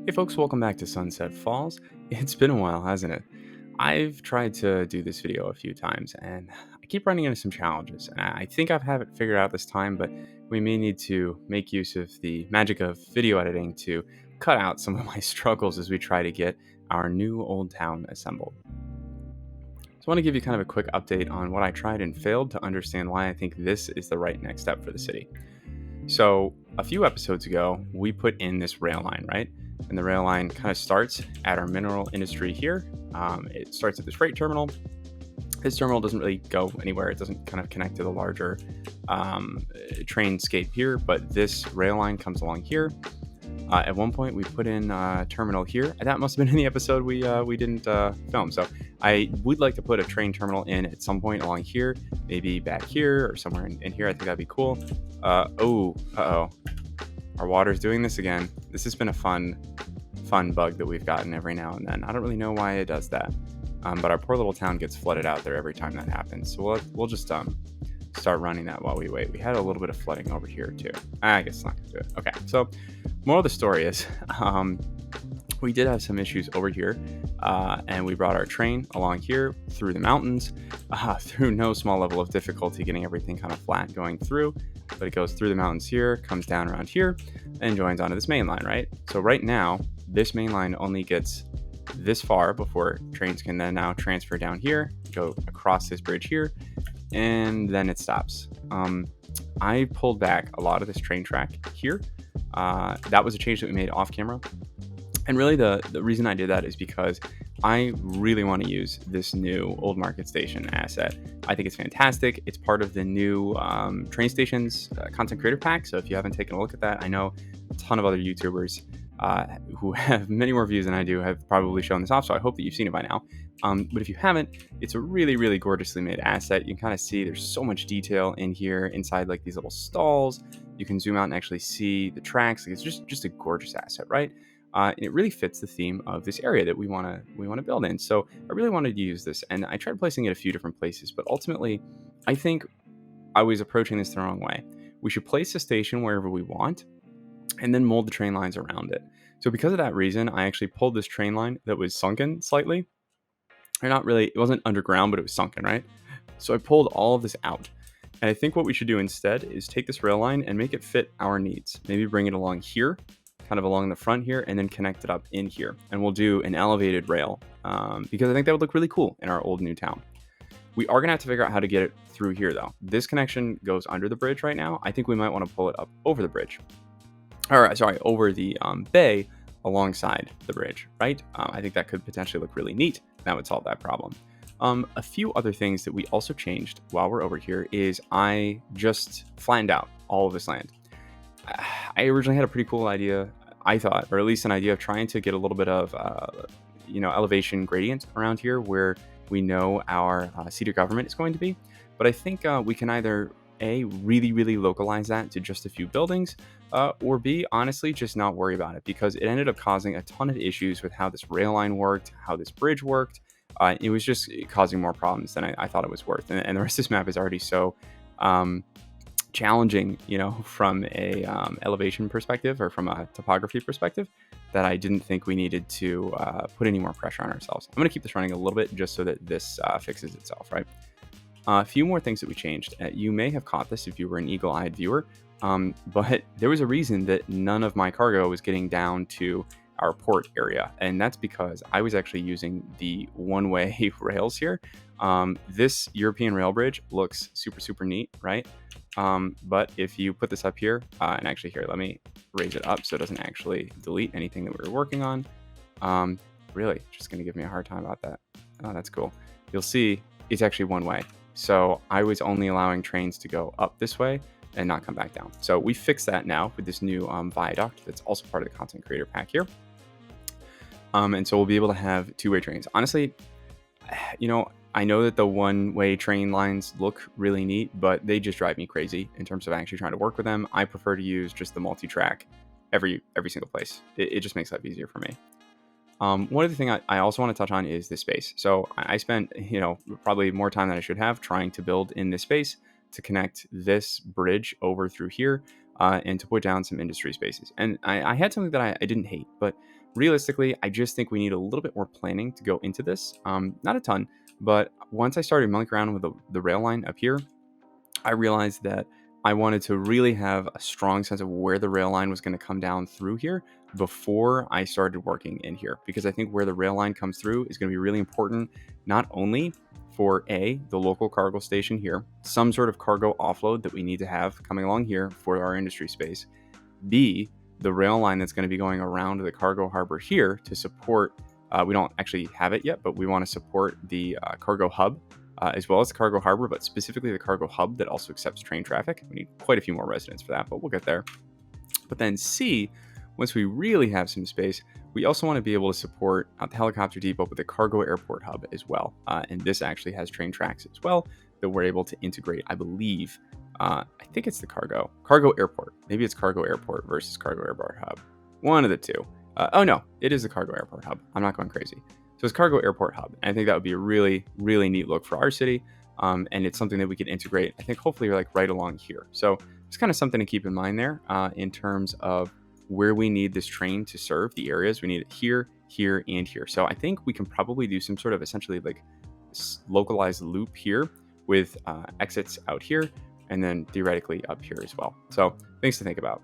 Hey folks, welcome back to Sunset Falls. It's been a while, hasn't it? I've tried to do this video a few times and I keep running into some challenges. And I think I've have it figured out this time, but we may need to make use of the magic of video editing to cut out some of my struggles as we try to get our new old town assembled. So I want to give you kind of a quick update on what I tried and failed to understand why I think this is the right next step for the city. So, a few episodes ago, we put in this rail line, right? And the rail line kind of starts at our mineral industry here. It starts at this freight terminal. This terminal doesn't really go anywhere. It doesn't kind of connect to the larger trainscape here, but this rail line comes along here. At one point, we put in a terminal here. That must have been in the episode we didn't film. So I would like to put a train terminal in at some point along here, maybe back here or somewhere in here. I think that'd be cool. Oh, our water's doing this again. This has been a fun bug that we've gotten every now and then. I don't really know why it does that, but our poor little town gets flooded out there every time that happens. So we'll just start running that while we wait. We had a little bit of flooding over here too. I guess it's not gonna do it. Okay, so moral of the story is we did have some issues over here, and we brought our train along here through the mountains, through no small level of difficulty getting everything kind of flat going through, but it goes through the mountains here, comes down around here, and joins onto this main line, right? So right now, this main line only gets this far before trains can then now transfer down here, go across this bridge here, and then it stops. I pulled back a lot of this train track here. That was a change that we made off camera. And really the reason I did that is because I really want to use this new Old Market Station asset. I think it's fantastic. It's part of the new train stations content creator pack. So if you haven't taken a look at that, I know a ton of other YouTubers who have many more views than I do have probably shown this off. So I hope that you've seen it by now. But if you haven't, it's a really, really gorgeously made asset. You can kind of see there's so much detail in here inside like these little stalls. You can zoom out and actually see the tracks. Like, it's just a gorgeous asset, right? And it really fits the theme of this area that we want to build in. So I really wanted to use this, and I tried placing it a few different places, but ultimately, I think I was approaching this the wrong way. We should place the station wherever we want, and then mold the train lines around it. So because of that reason, I actually pulled this train line that was sunken slightly, or not really. It wasn't underground, but it was sunken, right? So I pulled all of this out. And I think what we should do instead is take this rail line and make it fit our needs. Maybe bring it along here, kind of along the front here, and then connect it up in here. And we'll do an elevated rail because I think that would look really cool in our old new town. We are going to have to figure out how to get it through here, though. This connection goes under the bridge right now. I think we might want to pull it up over the bridge. Or, sorry, over the bay alongside the bridge, right? I think that could potentially look really neat. That would solve that problem. A few other things that we also changed while we're over here is I just flattened out all of this land. I originally had a pretty cool idea, I thought, or at least an idea of trying to get a little bit of, elevation gradient around here where we know our seat of government is going to be. But I think we can either A, really, really localize that to just a few buildings, or B, honestly, just not worry about it because it ended up causing a ton of issues with how this rail line worked, how this bridge worked. It was just causing more problems than I thought it was worth. And the rest of this map is already so challenging, from a elevation perspective or from a topography perspective, that I didn't think we needed to put any more pressure on ourselves. I'm going to keep this running a little bit just so that this fixes itself, right? A few more things that we changed. You may have caught this if you were an eagle-eyed viewer, but there was a reason that none of my cargo was getting down to our port area, and that's because I was actually using the one-way rails here. This European rail bridge looks super, super neat, right? But if you put this up here, and actually here, let me raise it up so it doesn't actually delete anything that we were working on. Really, just going to give me a hard time about that. Oh, that's cool. You'll see it's actually one way. So I was only allowing trains to go up this way and not come back down. So we fixed that now with this new viaduct that's also part of the content creator pack here. And so we'll be able to have two-way trains. Honestly, I know that the one-way train lines look really neat, but they just drive me crazy in terms of actually trying to work with them. I prefer to use just the multi-track every single place. It just makes life easier for me. One other thing I also want to touch on is this space. So I spent, probably more time than I should have trying to build in this space to connect this bridge over through here and to put down some industry spaces. And I had something that I didn't hate, but realistically, I just think we need a little bit more planning to go into this. Not a ton, but once I started mulling around with the rail line up here, I realized that I wanted to really have a strong sense of where the rail line was going to come down through here before I started working in here, because I think where the rail line comes through is going to be really important, not only for the local cargo station here, some sort of cargo offload that we need to have coming along here for our industry space, B, the rail line that's going to be going around the cargo harbor here to support, we don't actually have it yet, but we want to support the cargo hub as well as the cargo harbor, but specifically the cargo hub that also accepts train traffic. We need quite a few more residents for that, but we'll get there. But then C, once we really have some space, we also want to be able to support the helicopter depot with the cargo airport hub as well. And this actually has train tracks as well that we're able to integrate, I believe. I think it's the cargo airport. Maybe it's cargo airport versus cargo airport hub. One of the two. Oh no, it is the cargo airport hub. I'm not going crazy. So it's cargo airport hub. And I think that would be a really, really neat look for our city. And it's something that we could integrate, I think, hopefully like right along here. So it's kind of something to keep in mind there in terms of where we need this train to serve the areas. We need it here, here, and here. So I think we can probably do some sort of essentially like localized loop here with exits out here and then theoretically up here as well. So things to think about.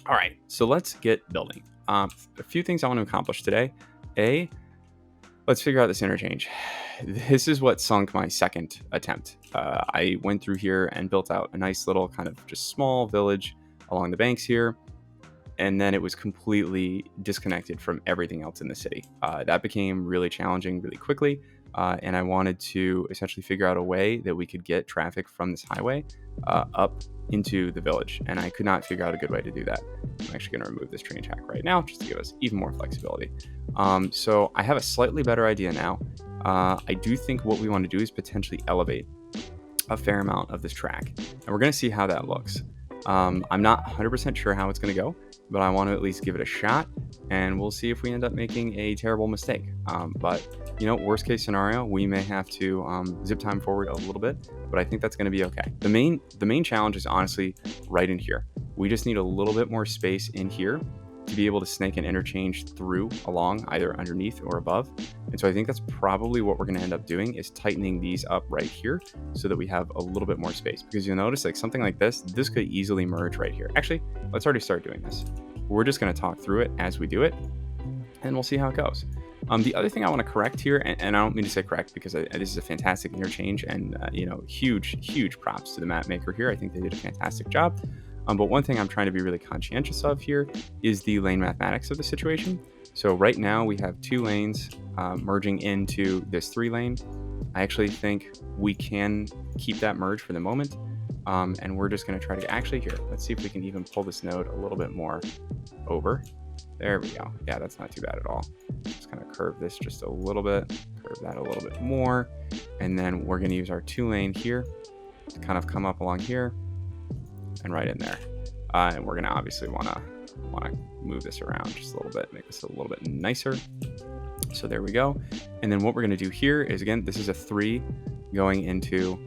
All right, so let's get building. A few things I want to accomplish today. Let's figure out this interchange. This is what sunk my second attempt. I went through here and built out a nice little kind of just small village along the banks here. And then it was completely disconnected from everything else in the city. That became really challenging really quickly. And I wanted to essentially figure out a way that we could get traffic from this highway up into the village. And I could not figure out a good way to do that. I'm actually going to remove this train track right now just to give us even more flexibility. So I have a slightly better idea now. I do think what we want to do is potentially elevate a fair amount of this track. And we're going to see how that looks. I'm not 100% sure how it's going to go, but I want to at least give it a shot, and we'll see if we end up making a terrible mistake. But, worst case scenario, we may have to zip time forward a little bit, but I think that's going to be okay. The main challenge is honestly right in here. We just need a little bit more space in here to be able to snake an interchange through along either underneath or above. And so I think that's probably what we're going to end up doing is tightening these up right here so that we have a little bit more space, because you'll notice like something like this could easily merge right here. Actually, let's already start doing this. We're just going to talk through it as we do it and we'll see how it goes. The other thing I want to correct here, and I don't mean to say correct because this is a fantastic interchange and, huge props to the map maker here. I think they did a fantastic job. But one thing I'm trying to be really conscientious of here is the lane mathematics of the situation. So right now we have 2 lanes merging into this 3 lane. I actually think we can keep that merge for the moment. And we're just going to try to actually here. Let's see if we can even pull this node a little bit more over. There we go. Yeah, that's not too bad at all. Just kind of curve this just a little bit, curve that a little bit more. And then we're going to use our 2 lane here to kind of come up along here and right in there. And we're going to obviously want to move this around just a little bit, make this a little bit nicer. So there we go. And then what we're going to do here is, again, this is a 3 going into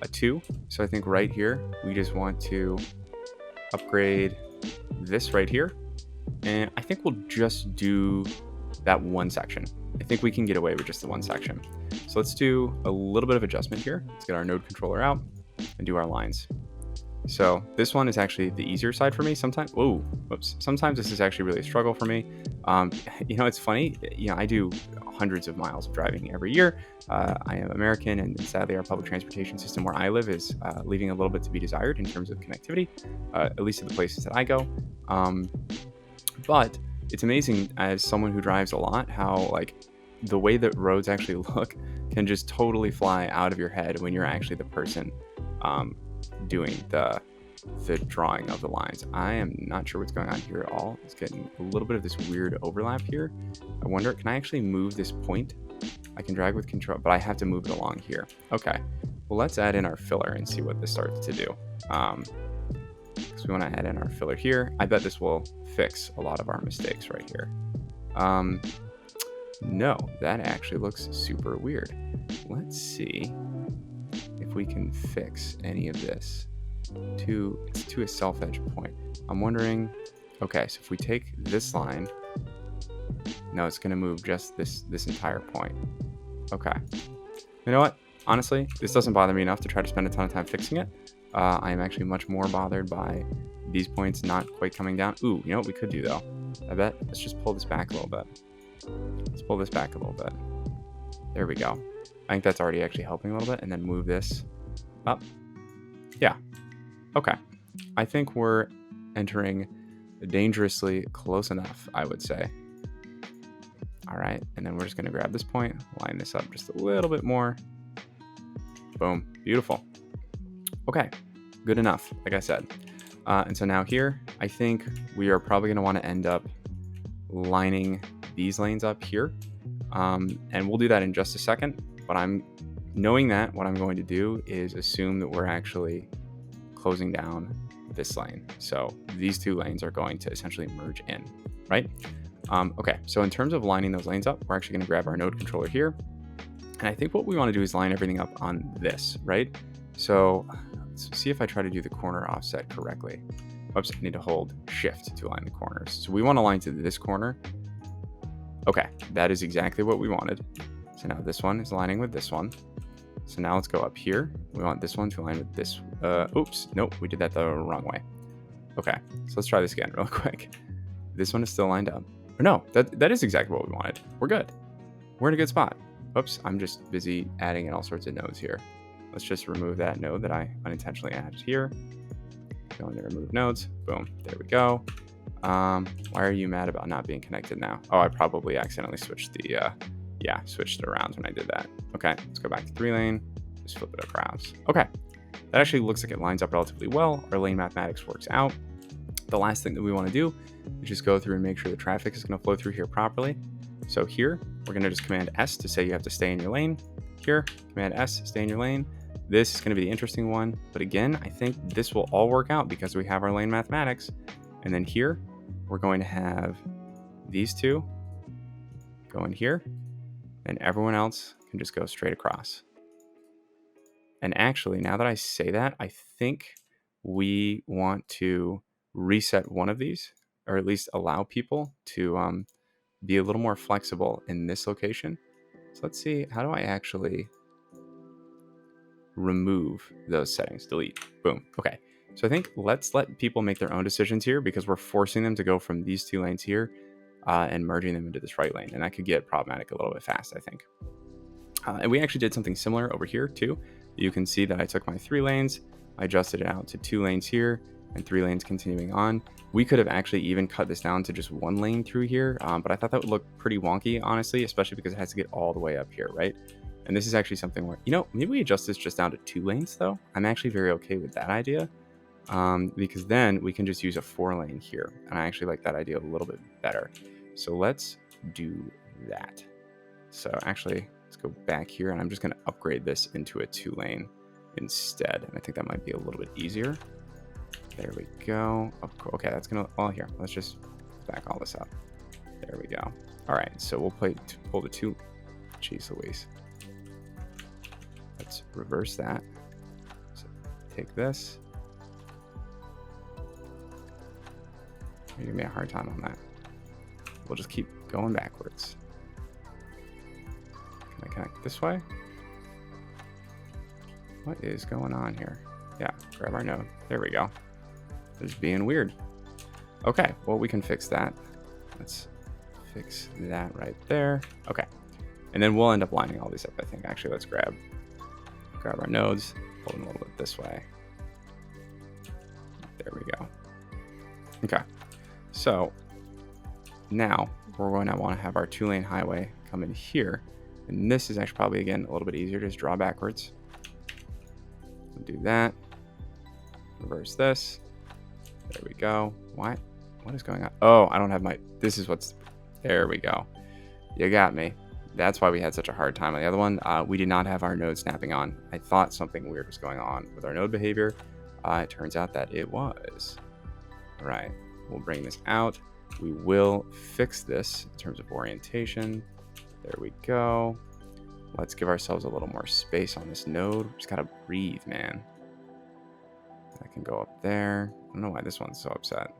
a 2. So I think right here, we just want to upgrade this right here. And I think we'll just do that one section. I think we can get away with just the one section. So let's do a little bit of adjustment here. Let's get our node controller out and do our lines. So this one is actually the easier side for me sometimes. Sometimes this is actually really a struggle for me. It's funny. I do hundreds of miles of driving every year. I am American, and sadly our public transportation system where I live is leaving a little bit to be desired in terms of connectivity, at least to the places that I go. But it's amazing as someone who drives a lot, how like the way that roads actually look can just totally fly out of your head when you're actually the person doing the drawing of the lines. I am not sure what's going on here at all. It's getting a little bit of this weird overlap here. I wonder, can I actually move this point? I can drag with control, but I have to move it along here. Okay, well, let's add in our filler and see what this starts to do. Because we want to add in our filler here. I bet this will fix a lot of our mistakes right here. No, that actually looks super weird. Let's see if we can fix any of this to a self-edge point. I'm wondering, okay, so if we take this line No, it's going to move just this entire point. Okay. You know what? Honestly, this doesn't bother me enough to try to spend a ton of time fixing it. I am actually much more bothered by these points not quite coming down. Ooh, you know what we could do though? I bet. Let's just pull this back a little bit. Let's pull this back a little bit. There we go. I think that's already actually helping a little bit. And then move this up. Yeah. Okay. I think we're entering dangerously close enough, I would say. All right. And then we're just going to grab this point, line this up just a little bit more. Boom. Beautiful. Okay. Good enough, like I said. And so now here, I think we are probably going to want to end up lining these lanes up here. And we'll do that in just a second. But knowing that, what I'm going to do is assume that we're actually closing down this lane. So these two lanes are going to essentially merge in, right? Okay, so in terms of lining those lanes up, we're actually going to grab our node controller here. And I think what we want to do is line everything up on this, right? So let's see if I try to do the corner offset correctly. Oops, I need to hold shift to line the corners. So we want to line to this corner. Okay, that is exactly what we wanted. So now this one is aligning with this one. So now let's go up here. We want this one to align with this. Oops, nope, we did that the wrong way. Okay, so let's try this again real quick. This one is still lined up. Or no, that is exactly what we wanted. We're good. We're in a good spot. Oops, I'm just busy adding in all sorts of nodes here. Let's just remove that node that I unintentionally added here. Go into remove nodes. Boom, there we go. Why are you mad about not being connected now? Oh, I probably accidentally switched switched it around when I did that. Okay, let's go back to 3-lane, just flip it across. Okay, that actually looks like it lines up relatively well. Our lane mathematics works out. The last thing that we want to do is just go through and make sure the traffic is going to flow through here properly. So here, we're going to just Command S to say you have to stay in your lane. Here, Command S, stay in your lane. This is going to be the interesting one. But again, I think this will all work out because we have our lane mathematics. And then here, we're going to have these two go in here, and everyone else can just go straight across. And actually, now that I say that, I think we want to reset one of these, or at least allow people to be a little more flexible in this location. So let's see, how do I actually remove those settings? Delete. Boom. Okay. So I think let's let people make their own decisions here because we're forcing them to go from these two lanes here and merging them into this right lane. And that could get problematic a little bit fast, I think. And we actually did something similar over here too. You can see that I took my 3 lanes, I adjusted it out to 2 lanes here and 3 lanes continuing on. We could have actually even cut this down to just 1 lane through here, but I thought that would look pretty wonky, honestly, especially because it has to get all the way up here, right? And this is actually something where, maybe we adjust this just down to 2 lanes though. I'm actually very okay with that idea because then we can just use a 4 lane here. And I actually like that idea a little bit better. So let's do that. So actually, let's go back here and I'm just going to upgrade this into a 2 lane instead. And I think that might be a little bit easier. There we go. Okay, that's going to, here, let's just back all this up. There we go. All right, so we'll pull the 2. Jeez Louise. Let's reverse that. So take this. You're giving me a hard time on that. We'll just keep going backwards. Can I connect this way? What is going on here? Yeah, grab our node. There we go. It's being weird. Okay, well, we can fix that. Let's fix that right there. Okay, and then we'll end up lining all these up, I think. Actually, let's grab our nodes, pull them a little bit this way. There we go. Okay, so now we're going to want to have our 2-lane highway come in here. And this is actually probably, again, a little bit easier to just draw backwards. We'll do that. Reverse this. There we go. What is going on? Oh, I don't have this is there we go. You got me. That's why we had such a hard time on the other one. We did not have our node snapping on. I thought something weird was going on with our node behavior. It turns out that it was. All right, we'll bring this out. We will fix this in terms of orientation. There we go. Let's give ourselves a little more space on this node. We just gotta breathe, man. I can go up there. I don't know why this one's so upset.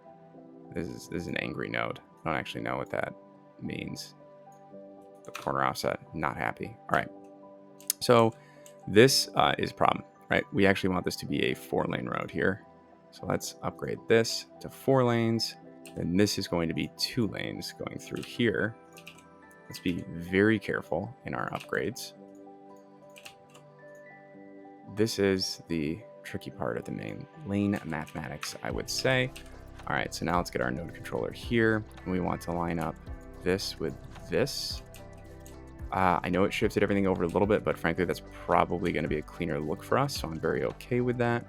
This is an angry node. I don't actually know what that means. The corner offset, not happy. All right. So this is a problem, right? We actually want this to be a 4-lane road here. So let's upgrade this to 4 lanes. And this is going to be 2 lanes going through here. Let's be very careful in our upgrades. This is the tricky part of the main lane mathematics, I would say. All right, so now let's get our node controller here. And we want to line up this with this. I know it shifted everything over a little bit, but frankly, that's probably going to be a cleaner look for us. So I'm very okay with that.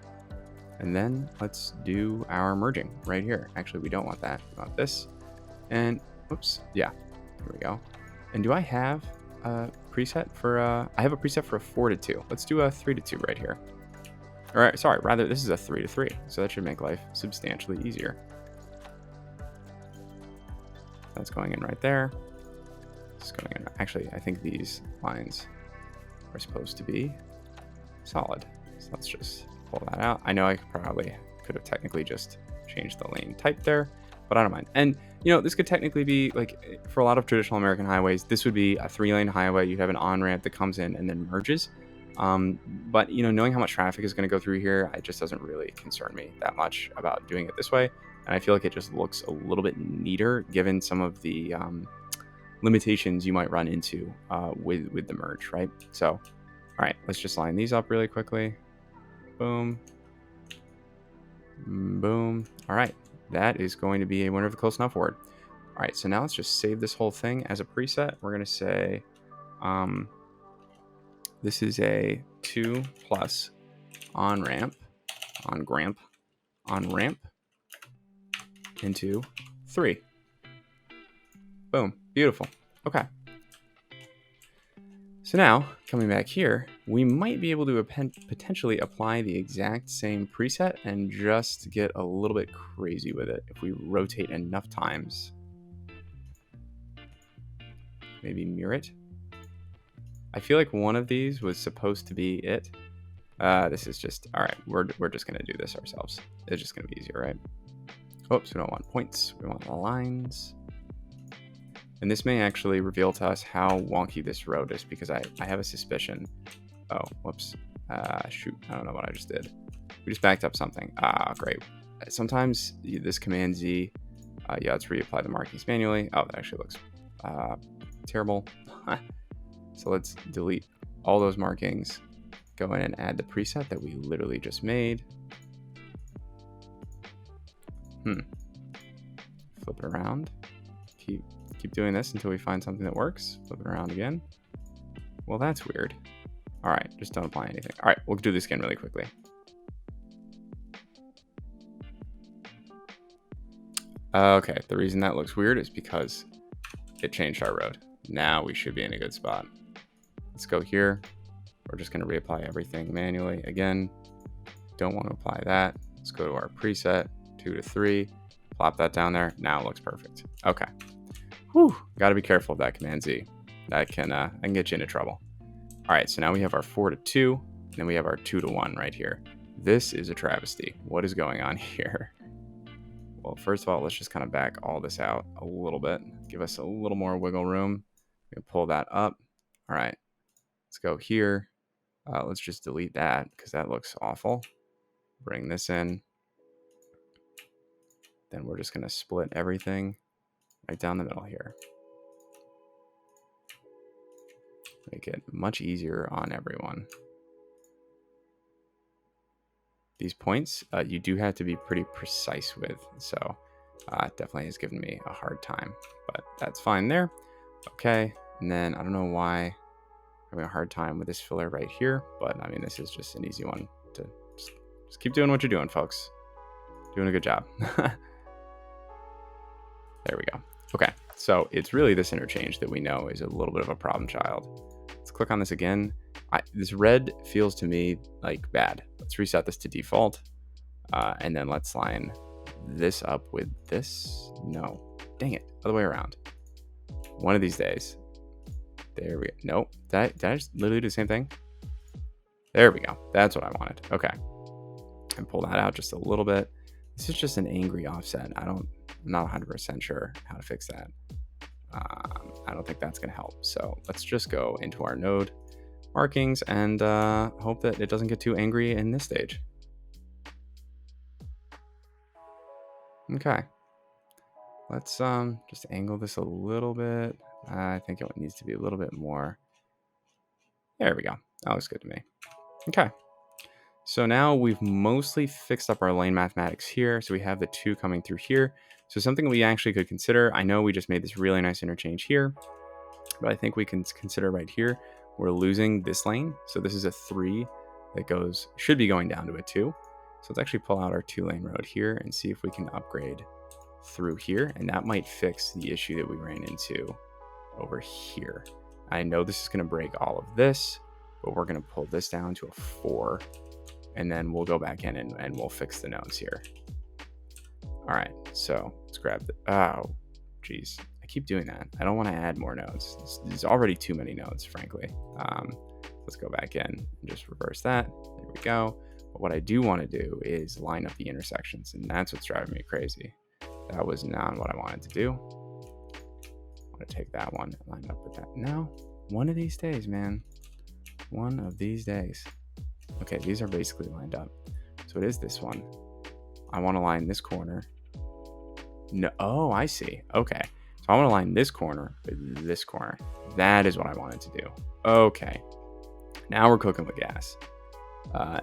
And then let's do our merging right here. Actually, we don't want that. We want this. And oops, yeah, here we go. And do I have a preset for I have a preset for a 4-2. Let's do a 3-2 right here. All right, sorry, rather this is a 3-3. So that should make life substantially easier. That's going in right there. It's going in. Actually, I think these lines are supposed to be solid. So let's just pull that out. I know I probably could have technically just changed the lane type there, but I don't mind. And you know, this could technically be like, for a lot of traditional American highways, this would be a 3-lane highway. You'd have an on-ramp that comes in and then merges. But you know, knowing how much traffic is going to go through here, it just doesn't really concern me that much about doing it this way. And I feel like it just looks a little bit neater given some of the limitations you might run into with the merge, right? So, all right, let's just line these up really quickly. Boom. Boom. All right, that is going to be a winner of the close enough word. All right, so now let's just save this whole thing as a preset. We're going to say this is a 2+ on-ramp into 3. Boom. Beautiful. Okay. So now, coming back here, we might be able to potentially apply the exact same preset and just get a little bit crazy with it if we rotate enough times. Maybe mirror it. I feel like one of these was supposed to be it. This is just, all right, we're just going to do this ourselves. It's just going to be easier, right? Oops, we don't want points. We want lines. And this may actually reveal to us how wonky this road is, because I have a suspicion. Oh, whoops. Shoot, I don't know what I just did. We just backed up something. Great. Sometimes this Command Z, yeah, let's reapply the markings manually. Oh, that actually looks terrible. So let's delete all those markings, go in and add the preset that we literally just made. Flip it around. Keep doing this until we find something that works. Flip it around again. Well, that's weird. All right, just don't apply anything. All right, we'll do this again really quickly. Okay, the reason that looks weird is because it changed our road. Now we should be in a good spot. Let's go here. We're just going to reapply everything manually. Again, don't want to apply that. Let's go to our preset, 2-3. Plop that down there. Now it looks perfect. Okay. Whew. Got to be careful of that Command Z. That can get you into trouble. All right, so now we have our 4-2, and then we have our 2-1 right here. This is a travesty. What is going on here? Well, first of all, let's just kind of back all this out a little bit. Give us a little more wiggle room. We can pull that up. All right, let's go here. Let's just delete that because that looks awful. Bring this in. Then we're just going to split everything right down the middle here. Make it much easier on everyone. These points, you do have to be pretty precise with, so it definitely has given me a hard time, but that's fine there. Okay, and then I don't know why I'm having a hard time with this filler right here, but I mean, this is just an easy one to just keep doing what you're doing, folks. Doing a good job. There we go. Okay, so it's really this interchange that we know is a little bit of a problem child. Let's click on this again. This red feels to me like bad. Let's reset this to default. And then let's line this up with this. No, dang it, other way around. One of these days. There we go. Nope, did I just literally do the same thing? There we go, that's what I wanted. Okay, and pull that out just a little bit. This is just an angry offset. I'm not 100% sure how to fix that. I don't think that's going to help. So let's just go into our node markings and hope that it doesn't get too angry in this stage. Okay. Let's just angle this a little bit. I think it needs to be a little bit more. There we go. That looks good to me. Okay. So now we've mostly fixed up our lane mathematics here. So we have the 2 coming through here. So something we actually could consider, I know we just made this really nice interchange here, but I think we can consider right here, we're losing this lane. So this is a 3 that should be going down to a 2. So let's actually pull out our 2-lane road here and see if we can upgrade through here. And that might fix the issue that we ran into over here. I know this is going to break all of this, but we're going to pull this down to a 4. And then we'll go back in and we'll fix the nodes here. All right, so let's grab oh, geez. I keep doing that. I don't want to add more nodes. There's already too many nodes, frankly. Let's go back in and just reverse that. There we go. But what I do want to do is line up the intersections, and that's what's driving me crazy. That was not what I wanted to do. I want to take that one and line up with that. No, one of these days, man. One of these days. Okay, these are basically lined up. So it is this one. I want to line this corner. No, oh, I see. Okay. So I want to line this corner with this corner. That is what I wanted to do. Okay. Now we're cooking with gas.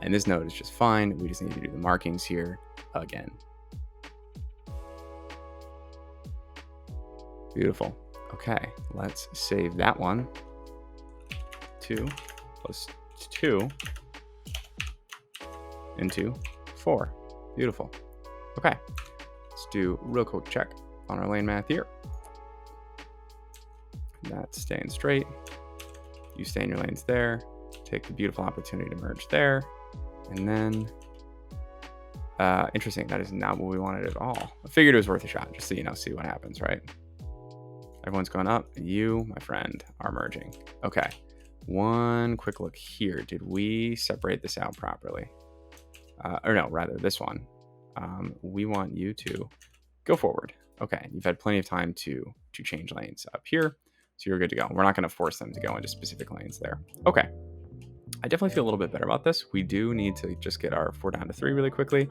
And this node is just fine. We just need to do the markings here again. Beautiful. Okay, let's save that one. 2 plus 2 into 4. Beautiful. Okay, let's do a real quick check on our lane math here. That's staying straight. You stay in your lanes there. Take the beautiful opportunity to merge there. And then, interesting, that is not what we wanted at all. I figured it was worth a shot, just so you know, see what happens, right? Everyone's going up, and you, my friend, are merging. Okay, one quick look here. Did we separate this out properly? Or no, rather this one. We want you to go forward. Okay, you've had plenty of time to change lanes up here, so you're good to go. We're not going to force them to go into specific lanes there. Okay, I definitely feel a little bit better about this. We do need to just get our 4 down to 3 really quickly.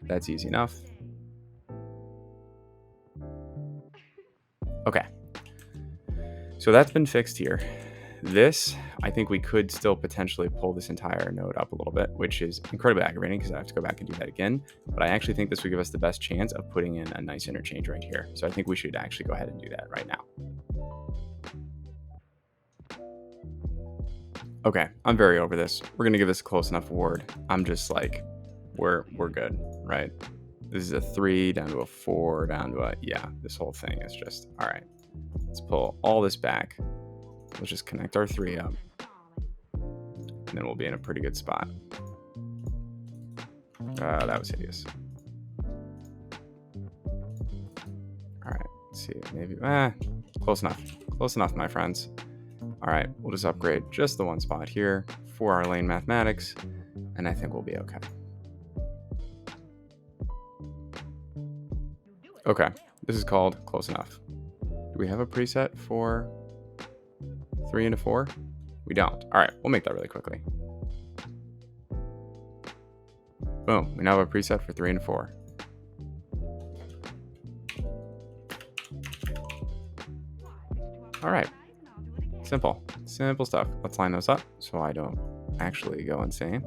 That's easy enough. Okay, so that's been fixed here. This, I think we could still potentially pull this entire node up a little bit, which is incredibly aggravating because I have to go back and do that again. But I actually think this would give us the best chance of putting in a nice interchange right here. So I think we should actually go ahead and do that right now. Okay, I'm very over this. We're gonna give this a close enough award. I'm just like, we're good, right? This is a 3 down to a 4 down to a, yeah, this whole thing is just, all right. Let's pull all this back. Let's just connect our 3 up. And then we'll be in a pretty good spot. That was hideous. All right, let's see, maybe, close enough. Close enough, my friends. All right, we'll just upgrade just the one spot here for our lane mathematics, and I think we'll be okay. Okay, this is called close enough. Do we have a preset for 3 into 4? We don't. All right, we'll make that really quickly. Boom, we now have a preset for 3 into 4. All right, simple stuff. Let's line those up so I don't actually go insane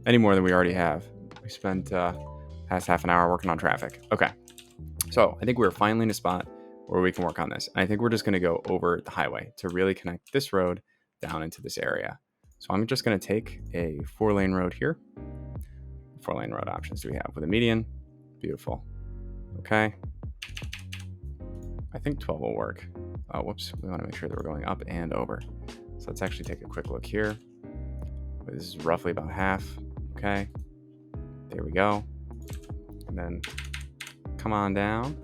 any more than we already have. We spent past half an hour working on traffic. Okay, so I think we're finally in a spot where we can work on this. And I think we're just going to go over the highway to really connect this road down into this area. So I'm just going to take a 4-lane road here. 4-lane road options do we have with a median? Beautiful. Okay. I think 12 will work. Oh, whoops. We want to make sure that we're going up and over. So let's actually take a quick look here. This is roughly about half. Okay. There we go. And then come on down.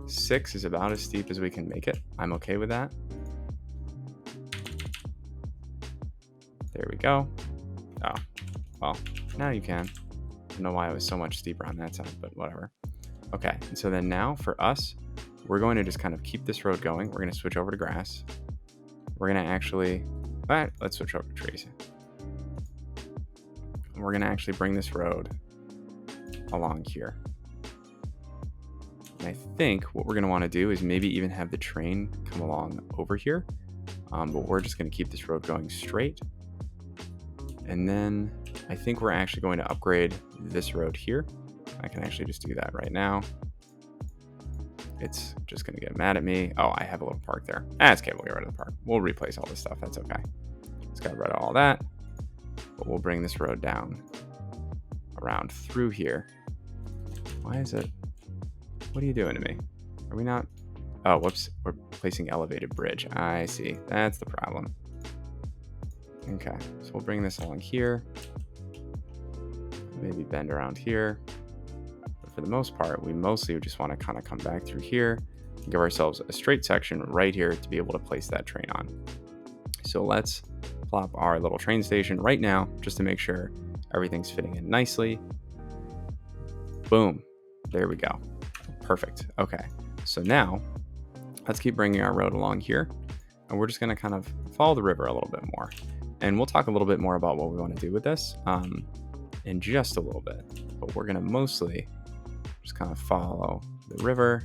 6 is about as steep as we can make it. I'm okay with that. There we go. Oh, well, now you can. I don't know why it was so much steeper on that side, but whatever. Okay, and so then now for us, we're going to just kind of keep this road going. We're going to switch over to grass. We're going to actually, let's switch over to trees. We're going to actually bring this road along here. And I think what we're going to want to do is maybe even have the train come along over here. But we're just going to keep this road going straight. And then I think we're actually going to upgrade this road here. I can actually just do that right now. It's just going to get mad at me. Oh, I have a little park there. It's okay. We'll get rid of the park. We'll replace all this stuff. That's okay. Let's get rid of all that. But we'll bring this road down around through here. Why is it? What are you doing to me? Are we not? Oh, whoops. We're placing elevated bridge. I see. That's the problem. Okay. So we'll bring this along here. Maybe bend around here. For the most part, we mostly just want to kind of come back through here and give ourselves a straight section right here to be able to place that train on. So let's plop our little train station right now just to make sure everything's fitting in nicely. Boom. There we go. Perfect. Okay. So now let's keep bringing our road along here, and we're just going to kind of follow the river a little bit more. And we'll talk a little bit more about what we want to do with this in just a little bit. But we're going to mostly just kind of follow the river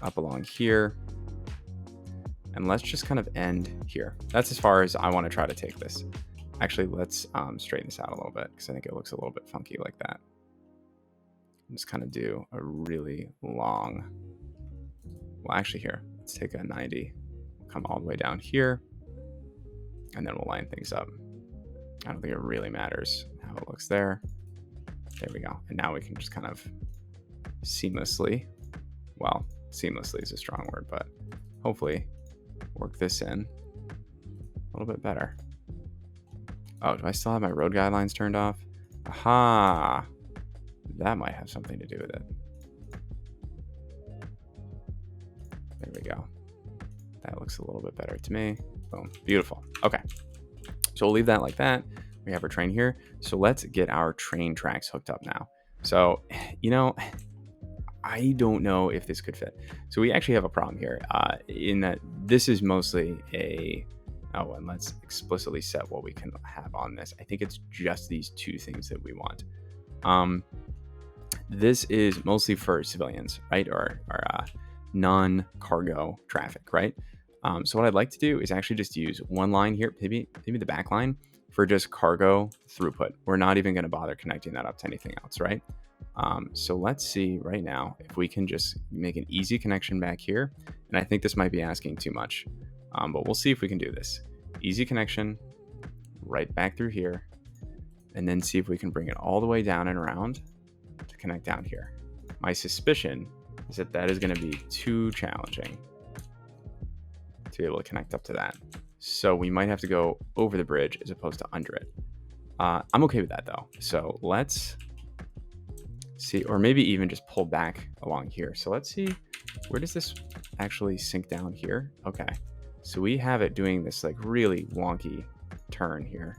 up along here. And let's just kind of end here. That's as far as I want to try to take this. Actually, let's straighten this out a little bit because I think it looks a little bit funky like that. Just kind of do a really long, well, actually here, let's take a 90, come all the way down here, and then we'll line things up. I don't think it really matters how it looks there. There we go. And now we can just kind of seamlessly, well, seamlessly is a strong word, but hopefully work this in a little bit better. Oh, do I still have my road guidelines turned off? Aha! That might have something to do with it. There we go. That looks a little bit better to me. Boom. Beautiful. Okay. So we'll leave that like that. We have our train here. So let's get our train tracks hooked up now. So, I don't know if this could fit. So we actually have a problem here in that this is mostly and let's explicitly set what we can have on this. I think it's just these two things that we want. This is mostly for civilians, right? Or non-cargo traffic, right? So what I'd like to do is actually just use one line here, maybe the back line for just cargo throughput. We're not even going to bother connecting that up to anything else, right? So let's see right now if we can just make an easy connection back here. And I think this might be asking too much, but we'll see if we can do this. Easy connection right back through here, and then see if we can bring it all the way down and around to connect down here. My suspicion is that that is going to be too challenging to be able to connect up to that. So we might have to go over the bridge as opposed to under it. I'm okay with that though. So let's see, or maybe even just pull back along here. So let's see, where does this actually sink down here? Okay. So we have it doing this like really wonky turn here.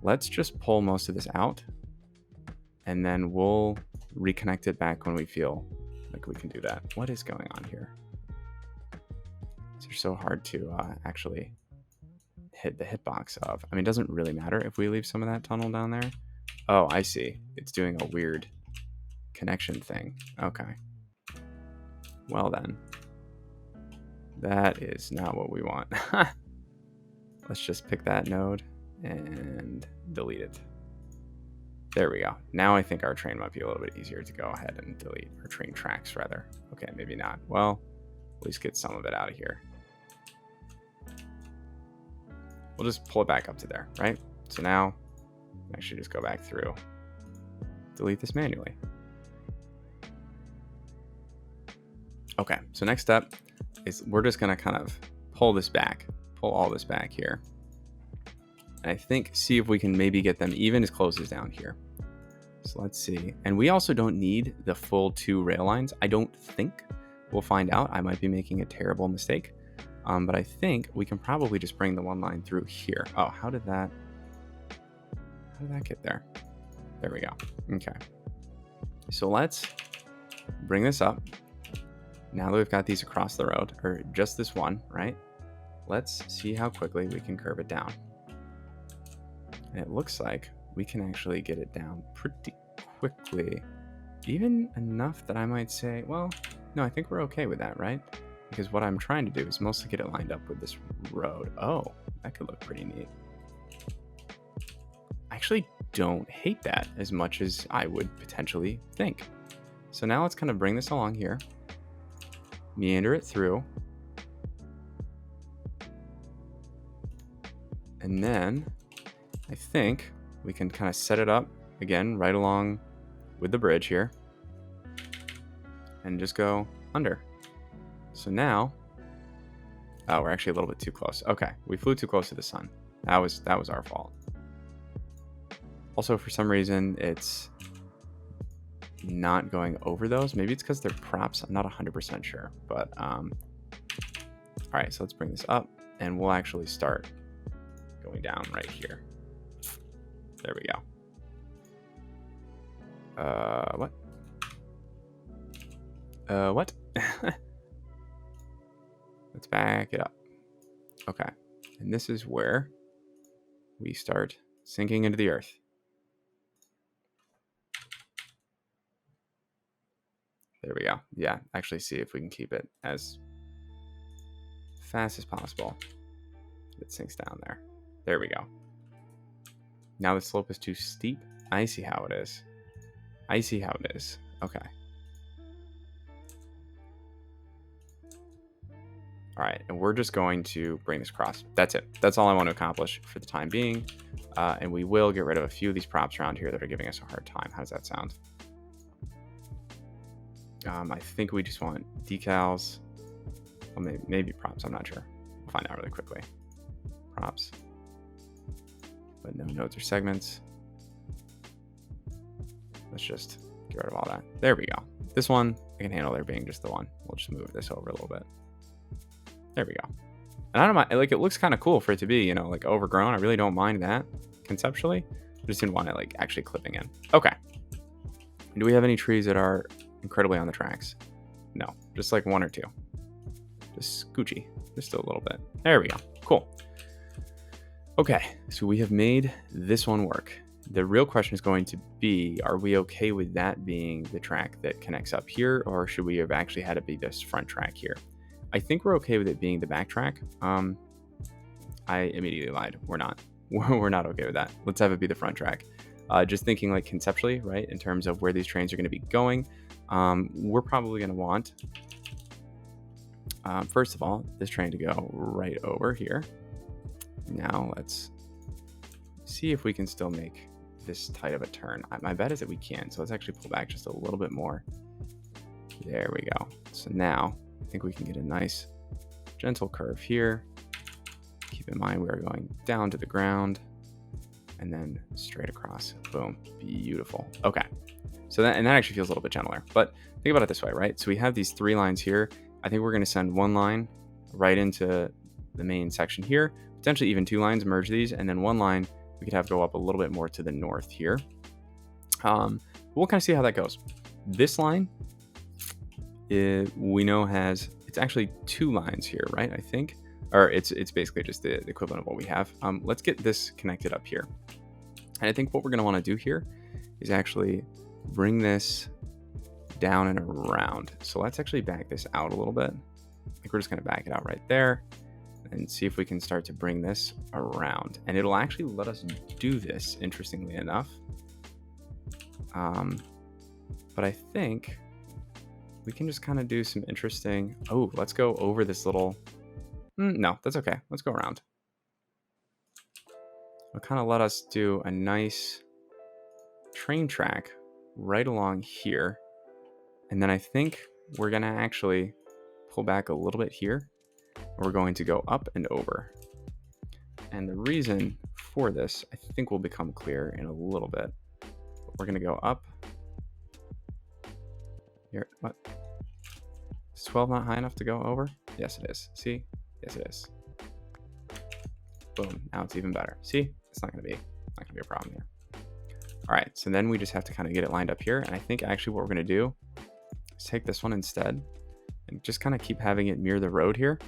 Let's just pull most of this out, and then we'll reconnect it back when we feel like we can do that. What is going on here? It's so hard to actually hit the hitbox of. I mean, it doesn't really matter if we leave some of that tunnel down there. Oh, I see. It's doing a weird connection thing. Okay. Well then. That is not what we want. Let's just pick that node and delete it. There we go. Now I think our train might be a little bit easier to go ahead and delete. Or train tracks, rather. Okay, maybe not. Well, at least get some of it out of here. We'll just pull it back up to there, right? So now, actually just go back through. Delete this manually. Okay, so next step is we're just going to kind of pull all this back here. And I think, see if we can maybe get them even as close as down here. So let's see. And we also don't need the full 2 rail lines. I don't think. We'll find out. I might be making a terrible mistake. But I think we can probably just bring the one line through here. Oh, how did that get there? There we go. Okay. So let's bring this up. Now that we've got these across the road, or just this one, right? Let's see how quickly we can curve it down. And it looks like we can actually get it down pretty quickly. Even enough that I might say, well, no, I think we're okay with that, right? Because what I'm trying to do is mostly get it lined up with this road. Oh, that could look pretty neat. I actually don't hate that as much as I would potentially think. So now let's kind of bring this along here, meander it through, and then I think we can kind of set it up again right along with the bridge here and just go under. So now, oh, we're actually a little bit too close. Okay, we flew too close to the sun. That was our fault. Also, for some reason, it's not going over those. Maybe it's because they're props. I'm not 100% sure. But, all right, so let's bring this up, and we'll actually start going down right here. There we go. What? What? Let's back it up. Okay, and this is where we start sinking into the earth. There we go. Yeah, actually see if we can keep it as fast as possible. It sinks down there. There we go. Now the slope is too steep. I see how it is. I see how it is. Okay. All right, and we're just going to bring this across. That's it. That's all I want to accomplish for the time being. And we will get rid of a few of these props around here that are giving us a hard time. How does that sound? I think we just want decals. Well, maybe props. I'm not sure. We'll find out really quickly. Props. But no nodes or segments. Let's just get rid of all that. There we go. This one, I can handle there being just the one. We'll just move this over a little bit. There we go. And I don't mind, like, it looks kind of cool for it to be, you know, like overgrown. I really don't mind that conceptually. I just didn't want it like actually clipping in. Okay. Do we have any trees that are incredibly on the tracks? No, just like one or two. Just scoochy, just a little bit. There we go. Cool. Okay, so we have made this one work. The real question is going to be, are we okay with that being the track that connects up here, or should we have actually had it be this front track here? I think we're okay with it being the back track. I immediately lied. We're not. We're not okay with that. Let's have it be the front track. Just thinking like conceptually, right, in terms of where these trains are going to be going. We're probably going to want, first of all, this train to go right over here. Now let's see if we can still make this tight of a turn. My bet is that we can. So let's actually pull back just a little bit more. There we go. So now I think we can get a nice gentle curve here. Keep in mind we are going down to the ground and then straight across. Boom. Beautiful. Okay. So that actually feels a little bit gentler. But think about it this way, right? So we have these three lines here. I think we're going to send one line right into the main section here. Potentially even two lines, merge these, and then one line we could have go up a little bit more to the north here. We'll kind of see how that goes. This line, we know it's actually two lines here, right? I think, or it's basically just the equivalent of what we have. Let's get this connected up here. And I think what we're going to want to do here is actually bring this down and around. So let's actually back this out a little bit. I think we're just going to back it out right there and see if we can start to bring this around. And it'll actually let us do this, interestingly enough. But I think we can just kind of do some interesting... Oh, let's go over this little... No, that's okay. Let's go around. It'll kind of let us do a nice train track right along here. And then I think we're going to actually pull back a little bit here. We're going to go up and over. And the reason for this, I think, will become clear in a little bit. We're going to go up. Here, what? Is 12 not high enough to go over? Yes, it is. See? Yes, it is. Boom. Now it's even better. See? It's not going to be a problem here. All right. So then we just have to kind of get it lined up here. And I think actually what we're going to do Let's take this one instead and just kind of keep having it mirror the road here.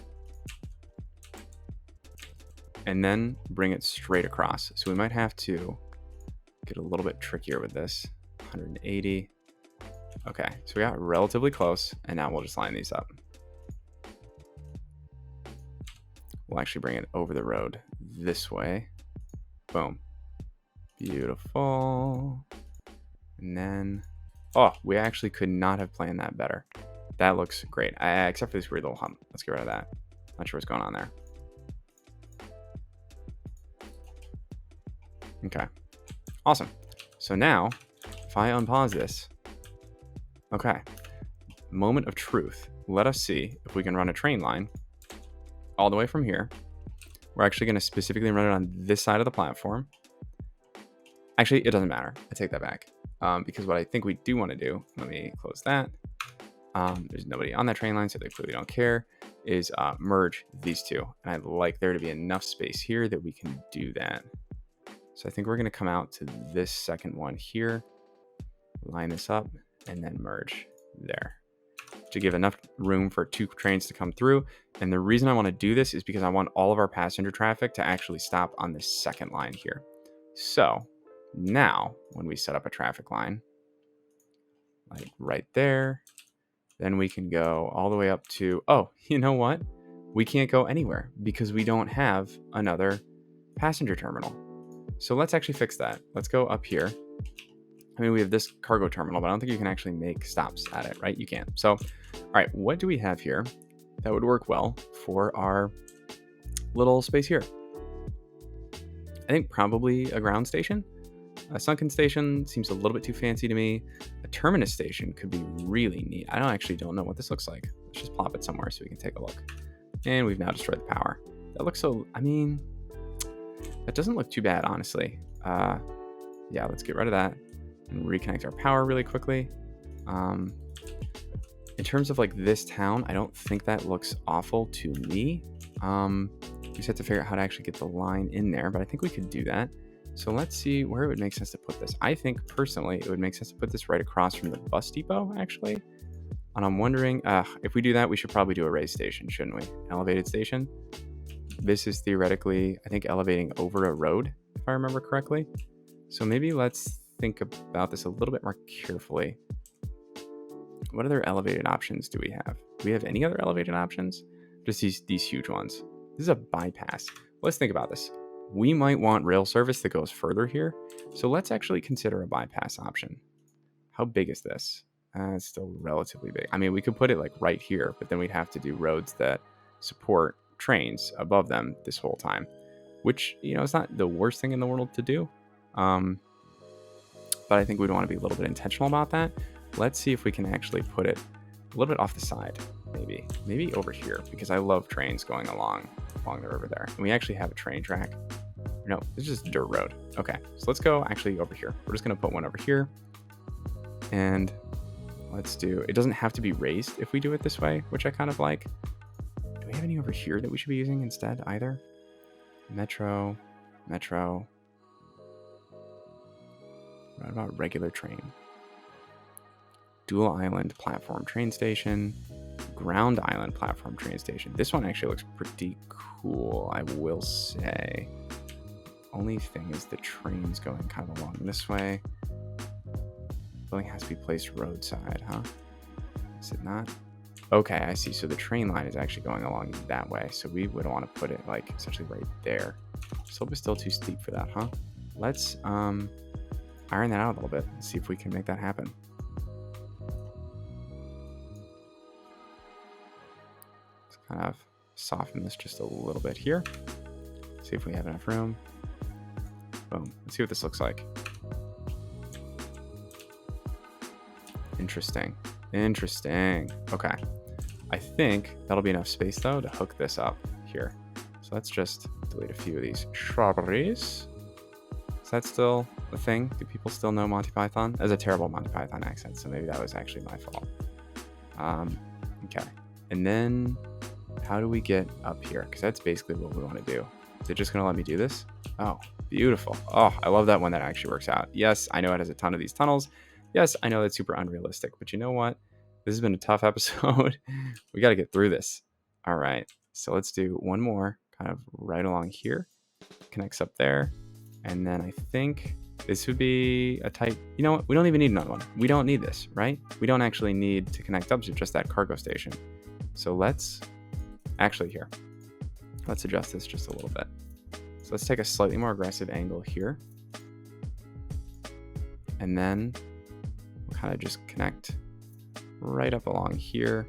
And then bring it straight across. So we might have to get a little bit trickier with this. 180. Okay, so we got relatively close, and now we'll just line these up. We'll actually bring it over the road this way. Boom. Beautiful. And then, oh, we actually could not have planned that better. That looks great, except for this weird little hump. Let's get rid of that. Not sure what's going on there. Okay, awesome. So now, if I unpause this, okay, moment of truth. Let us see if we can run a train line all the way from here. We're actually going to specifically run it on this side of the platform. Actually, it doesn't matter. I take that back. Because what I think we do want to do, let me close that. There's nobody on that train line, so they clearly don't care, is merge these two. And I'd like there to be enough space here that we can do that. So I think we're going to come out to this second one here, line this up, and then merge there to give enough room for two trains to come through. And the reason I want to do this is because I want all of our passenger traffic to actually stop on this second line here. So now when we set up a traffic line, like right there, then we can go all the way up to, oh, you know what? We can't go anywhere because we don't have another passenger terminal. So let's actually fix that. Let's go up here. I mean, we have this cargo terminal, but I don't think you can actually make stops at it, right? You can't. So, all right, what do we have here that would work well for our little space here? I think probably a ground station. A sunken station seems a little bit too fancy to me. A terminus station could be really neat. I don't know what this looks like. Let's just plop it somewhere so we can take a look. And we've now destroyed the power. That looks so, I mean, that doesn't look too bad, honestly. Yeah, let's get rid of that and reconnect our power really quickly. In terms of like this town, I don't think that looks awful to me. We just have to figure out how to actually get the line in there, but I think we could do that. So let's see where it would make sense to put this. I think personally, it would make sense to put this right across from the bus depot, actually. And I'm wondering, if we do that, we should probably do a raised station, shouldn't we? An elevated station. This is theoretically, I think, elevating over a road, if I remember correctly. So maybe let's think about this a little bit more carefully. What other elevated options do we have? Do we have any other elevated options? Just these huge ones. This is a bypass. Let's think about this. We might want rail service that goes further here. So let's actually consider a bypass option. How big is this? It's still relatively big. I mean, we could put it like right here, but then we'd have to do roads that support trains above them this whole time, which, you know, it's not the worst thing in the world to do. But I think we'd want to be a little bit intentional about that. Let's see if we can actually put it a little bit off the side, maybe over here, because I love trains going along the river there. And we actually have a train track. No, it's just a dirt road. Okay, so let's go actually over here. We're just going to put one over here. And let's do, it doesn't have to be raised if we do it this way, which I kind of like. Do we have any over here that we should be using instead either? Metro. What about regular train? Dual island platform train station. Ground island platform train station. This one actually looks pretty cool, I will say. Only thing is the train's going kind of along this way. Building has to be placed roadside, huh? Is it not? Okay, I see. So the train line is actually going along that way. So we would want to put it like essentially right there. Slope is still too steep for that, huh? Let's iron that out a little bit and see if we can make that happen. Let's kind of soften this just a little bit here. See if we have enough room. Boom. Let's see what this looks like. Interesting. Okay. I think that'll be enough space though to hook this up here. So let's just delete a few of these strawberries. Is that still a thing? Do people still know Monty Python? That's a terrible Monty Python accent, so maybe that was actually my fault. Okay. And then how do we get up here? Because that's basically what we want to do. Is it just going to let me do this? Oh, beautiful. Oh, I love that one that actually works out. Yes, I know it has a ton of these tunnels. Yes, I know that's super unrealistic, but you know what? This has been a tough episode. We got to get through this. All right. So let's do one more kind of right along here. Connects up there. And then I think this would be a type. You know what? We don't even need another one. We don't need this, right? We don't actually need to connect up to just that cargo station. So let's actually here. Let's adjust this just a little bit. So let's take a slightly more aggressive angle here. And then we'll kind of just connect right up along here.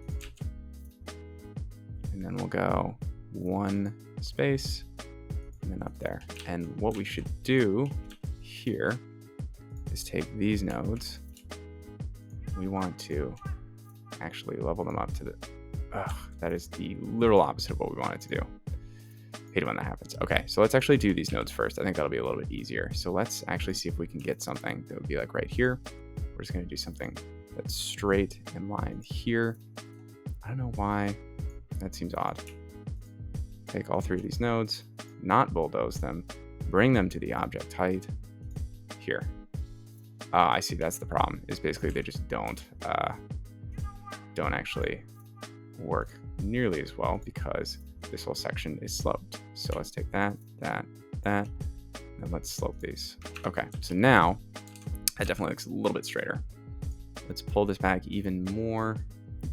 And then we'll go one space and then up there. And what we should do here is take these nodes. We want to actually level them up to the, that is the literal opposite of what we wanted to do. Hate it when that happens. Okay, so let's actually do these nodes first. I think that'll be a little bit easier. So let's actually see if we can get something that would be like right here. We're just gonna do something that's straight in line here. I don't know why that seems odd. Take all three of these nodes, not bulldoze them, bring them to the object height here. I see, that's the problem, is basically they just don't actually work nearly as well because this whole section is sloped. So let's take that, and let's slope these. Okay, so now that definitely looks a little bit straighter. Let's pull this back even more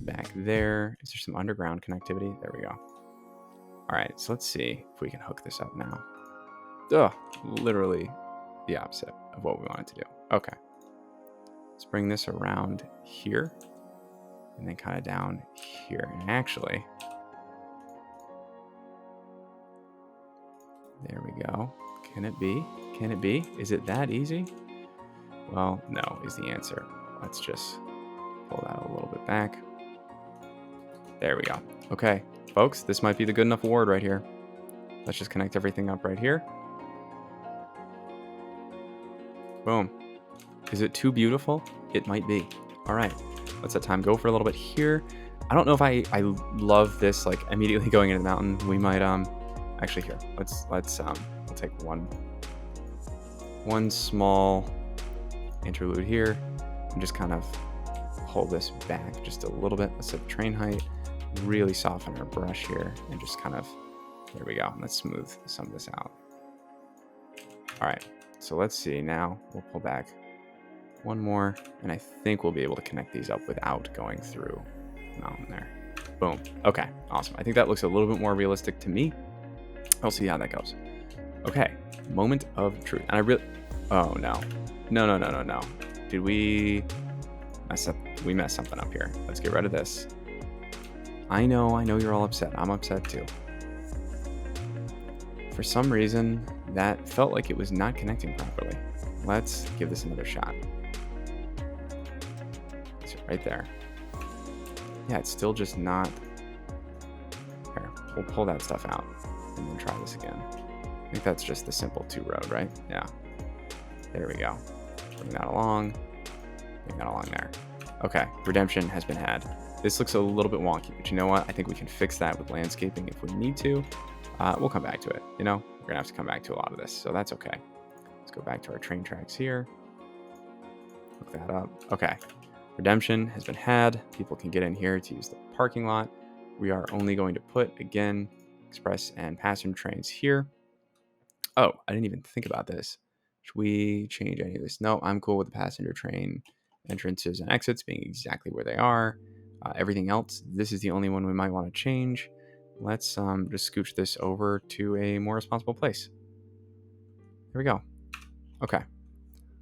back there. Is there some underground connectivity? There we go. All right, so let's see if we can hook this up now. Literally the opposite of what we wanted to do. Okay, let's bring this around here and then kind of down here. And actually, there we go. Can it be? Can it be? Is it that easy? Well, no is the answer. Let's just pull that a little bit back. There we go. Okay, folks, this might be the good enough award right here. Let's just connect everything up right here. Boom. Is it too beautiful? It might be. All right, let's let time go for a little bit here. I don't know if I love this like immediately going into the mountain. We might actually here. Let's we'll take one small interlude here and just kind of pull this back just a little bit. Let's set the train height, really soften our brush here, and just kind of, there we go. Let's smooth some of this out. All right, so let's see now. We'll pull back one more, and I think we'll be able to connect these up without going through the mountain there. Boom. Okay, awesome. I think that looks a little bit more realistic to me. I'll see how that goes. Okay, moment of truth. And I really, oh no. No. Did we mess up? We messed something up here. Let's get rid of this. I know you're all upset. I'm upset too. For some reason, that felt like it was not connecting properly. Let's give this another shot. It's right there. Yeah, it's still just not. Here, we'll pull that stuff out and then try this again. I think that's just the simple 2 road, right? Yeah. There we go. Bring that along. Bring that along there. Okay, redemption has been had. This looks a little bit wonky, but you know what? I think we can fix that with landscaping if we need to. We'll come back to it. You know, we're gonna have to come back to a lot of this, so that's okay. Let's go back to our train tracks here. Hook that up. Okay, redemption has been had. People can get in here to use the parking lot. We are only going to put, again, express and passenger trains here. Oh, I didn't even think about this. Should we change any of this? No, I'm cool with the passenger train entrances and exits being exactly where they are. Everything else, this is the only one we might want to change. Let's just scooch this over to a more responsible place. There we go. Okay.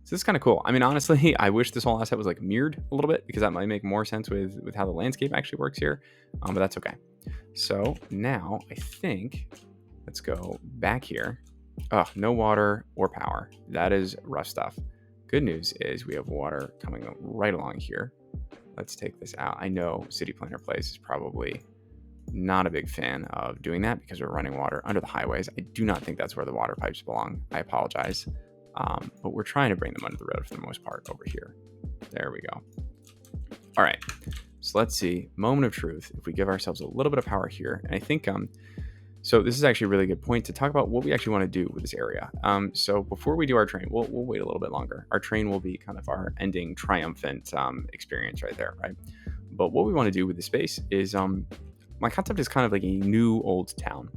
So this is kind of cool. I mean, honestly, I wish this whole asset was like mirrored a little bit because that might make more sense with how the landscape actually works here. But that's okay. So now I think let's go back here. No water or power. That is rough stuff. Good news is we have water coming right along here. Let's take this out. I know City Planner Place is probably not a big fan of doing that because we're running water under the highways. I do not think that's where the water pipes belong. I apologize. But we're trying to bring them under the road for the most part over here. There we go. All right. So let's see. Moment of truth. If we give ourselves a little bit of power here, and I think so this is actually a really good point to talk about what we actually want to do with this area. So before we do our train, we'll wait a little bit longer. Our train will be kind of our ending triumphant experience right there, right? But what we want to do with the space is, my concept is kind of like a new old town.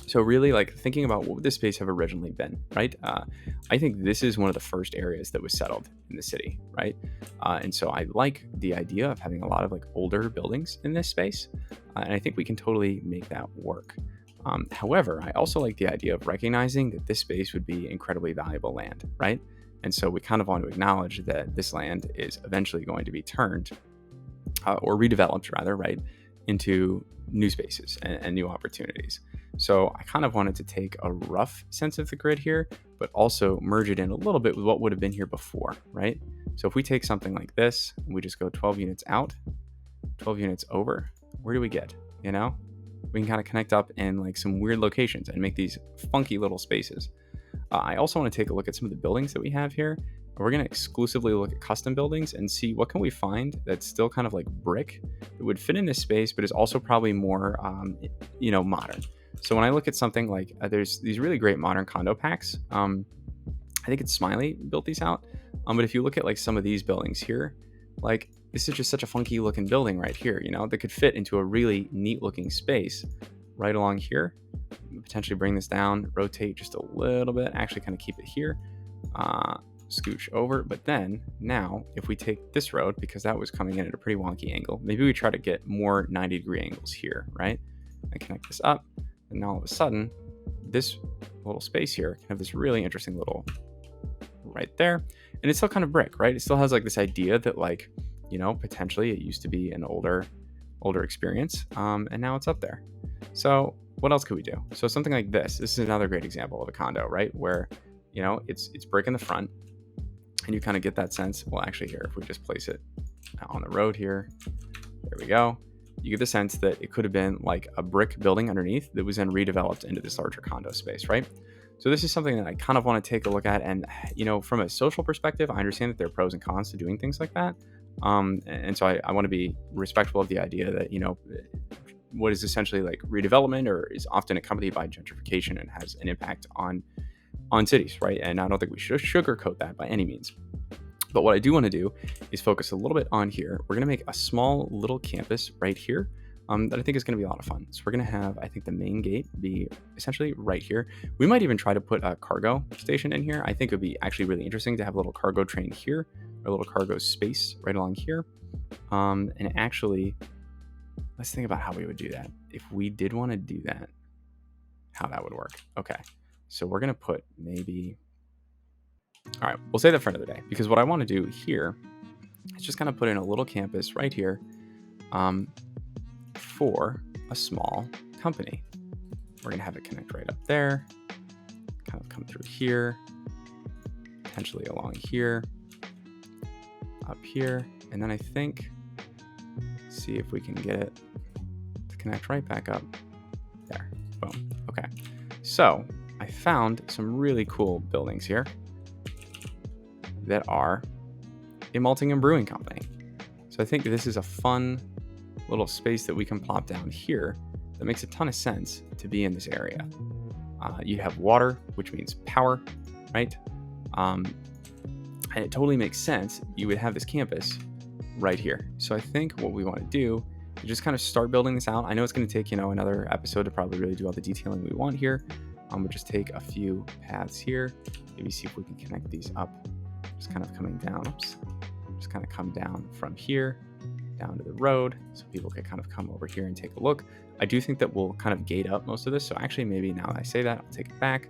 So really, like, thinking about what would this space have originally been, right? I think this is one of the first areas that was settled in the city, right? And so I like the idea of having a lot of like older buildings in this space, and I think we can totally make that work. However, I also like the idea of recognizing that this space would be incredibly valuable land, right? And so we kind of want to acknowledge that this land is eventually going to be turned, or redeveloped rather, right, into new spaces and new opportunities. So I kind of wanted to take a rough sense of the grid here, but also merge it in a little bit with what would have been here before, right? So if we take something like this, and we just go 12 units out, 12 units over, where do we get? You know, we can kind of connect up in like some weird locations and make these funky little spaces. I also want to take a look at some of the buildings that we have here. We're going to exclusively look at custom buildings and see what can we find that's still kind of like brick that would fit in this space, but is also probably more, modern. So when I look at something like, there's these really great modern condo packs. I think it's Smiley built these out. But if you look at like some of these buildings here, like this is just such a funky looking building right here, that could fit into a really neat looking space right along here. Potentially bring this down, rotate just a little bit, actually kind of keep it here, scooch over. But then now if we take this road, because that was coming in at a pretty wonky angle, maybe we try to get more 90-degree angles here, right? And connect this up. And now all of a sudden, this little space here can have this really interesting little right there. And it's still kind of brick, right? It still has like this idea that like, potentially it used to be an older experience. And now it's up there. So what else could we do? So something like this. This is another great example of a condo, right? Where, it's brick in the front, and you kind of get that sense. Well, actually here, if we just place it on the road here, there we go. You get the sense that it could have been like a brick building underneath that was then redeveloped into this larger condo space, right? So this is something that I kind of want to take a look at. And, from a social perspective, I understand that there are pros and cons to doing things like that. And so I want to be respectful of the idea that, what is essentially like redevelopment or is often accompanied by gentrification and has an impact on cities, right? And I don't think we should sugarcoat that by any means. But what I do want to do is focus a little bit on here. We're going to make a small little campus right here that I think is going to be a lot of fun. So we're going to have, I think, the main gate be essentially right here. We might even try to put a cargo station in here. I think it would be actually really interesting to have a little cargo train here, or a little cargo space right along here. And actually, let's think about how we would do that. If we did want to do that, how that would work. Okay, so we're going to put maybe... All right, we'll say that for another day, because what I want to do here is just kind of put in a little campus right here for a small company. We're going to have it connect right up there, kind of come through here, potentially along here, up here, and then I think, see if we can get it to connect right back up there. Boom. Okay, so I found some really cool buildings here that are a malting and brewing company. So I think this is a fun little space that we can plop down here that makes a ton of sense to be in this area. You have water, which means power, right? And it totally makes sense. You would have this campus right here. So I think what we want to do is just kind of start building this out. I know it's going to take, another episode to probably really do all the detailing we want here. We'll just take a few paths here, maybe see if we can connect these up. Just kind of coming down, just kind of come down from here down to the road so people can kind of come over here and take a look. I do think that we'll kind of gate up most of this. So actually, maybe now that I say that, I'll take it back